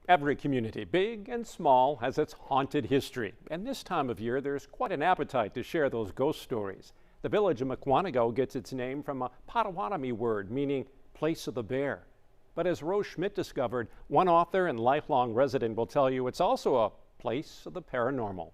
Every community, big and small, has its haunted history. And this time of year, there's quite an appetite to share those ghost stories. The village of Mukwonago gets its name from a Potawatomi word meaning place of the bear. But as Rose Schmidt discovered, one author and lifelong resident will tell you it's also a place of the paranormal.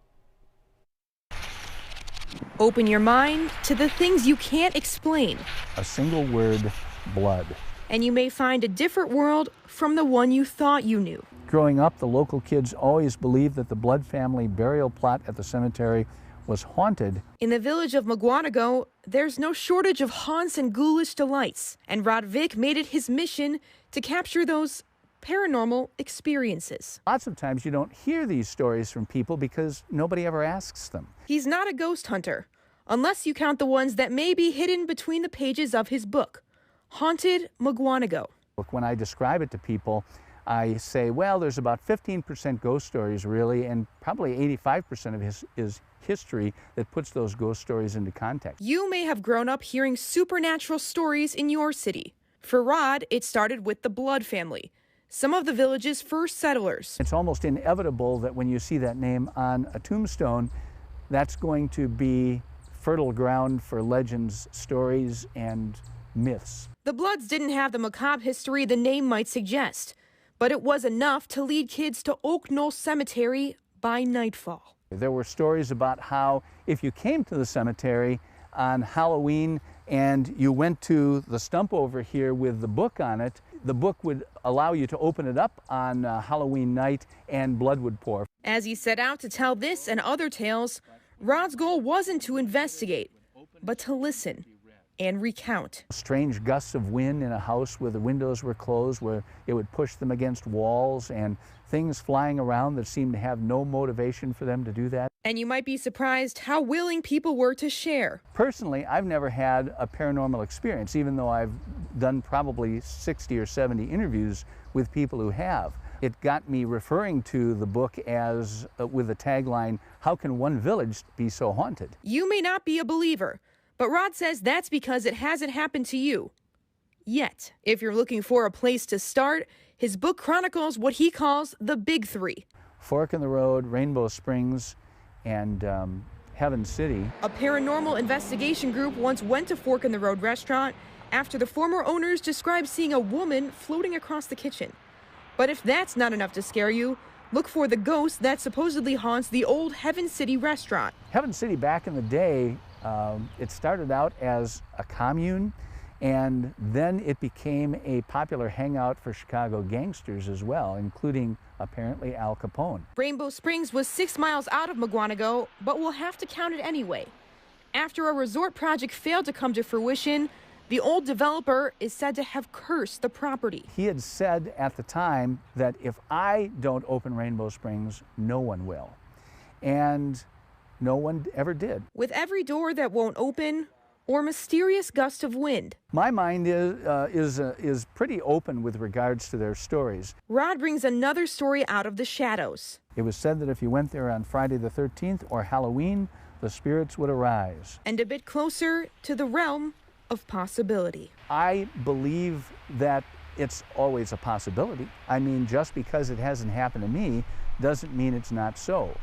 Open your mind to the things you can't explain. A single word, blood. And you may find a different world from the one you thought you knew. Growing up, the local kids always believed that the Blood family burial plot at the cemetery was haunted. In the village of Mukwonago, there's no shortage of haunts and ghoulish delights. And Rod Vick made it his mission to capture those paranormal experiences. Lots of times you don't hear these stories from people because nobody ever asks them. He's not a ghost hunter, unless you count the ones that may be hidden between the pages of his book, Haunted Mukwonago. When I describe it to people, I say, well, there's about 15% ghost stories really, and probably 85% of his is history that puts those ghost stories into context. You may have grown up hearing supernatural stories in your city. For Rod, it started with the Blood family, some of the village's first settlers. It's almost inevitable that when you see that name on a tombstone, that's going to be fertile ground for legends, stories, and myths. The Bloods didn't have the macabre history the name might suggest, but it was enough to lead kids to Oak Knoll Cemetery by nightfall. There were stories about how if you came to the cemetery on Halloween and you went to the stump over here with the book on it, the book would allow you to open it up on Halloween night and blood would pour. As he set out to tell this and other tales, Rod's goal wasn't to investigate, but to listen and recount. Strange gusts of wind in a house where the windows were closed, where it would push them against walls, and things flying around that seemed to have no motivation for them to do that. And you might be surprised how willing people were to share. Personally, I've never had a paranormal experience, even though I've done probably 60 or 70 interviews with people who have. It got me referring to the book as, with the tagline, "How can one village be so haunted?" You may not be a believer, but Rod says that's because it hasn't happened to you yet. If you're looking for a place to start, his book chronicles what he calls the big three. Fork in the Road, Rainbow Springs, and Heaven City. A paranormal investigation group once went to Fork in the Road restaurant after the former owners described seeing a woman floating across the kitchen. But if that's not enough to scare you, look for the ghost that supposedly haunts the old Heaven City restaurant. Heaven City back in the day, it started out as a commune, and then it became a popular hangout for Chicago gangsters as well, including apparently Al Capone. Rainbow Springs was 6 miles out of Mukwonago, but we'll have to count it anyway. After a resort project failed to come to fruition, the old developer is said to have cursed the property. He had said at the time that if I don't open Rainbow Springs, no one will. And no one ever did. With every door that won't open, or mysterious gust of wind. My mind is pretty open with regards to their stories. Rod brings another story out of the shadows. It was said that if you went there on Friday the 13th or Halloween, the spirits would arise. And a bit closer to the realm of possibility. I believe that it's always a possibility. I mean, just because it hasn't happened to me doesn't mean it's not so.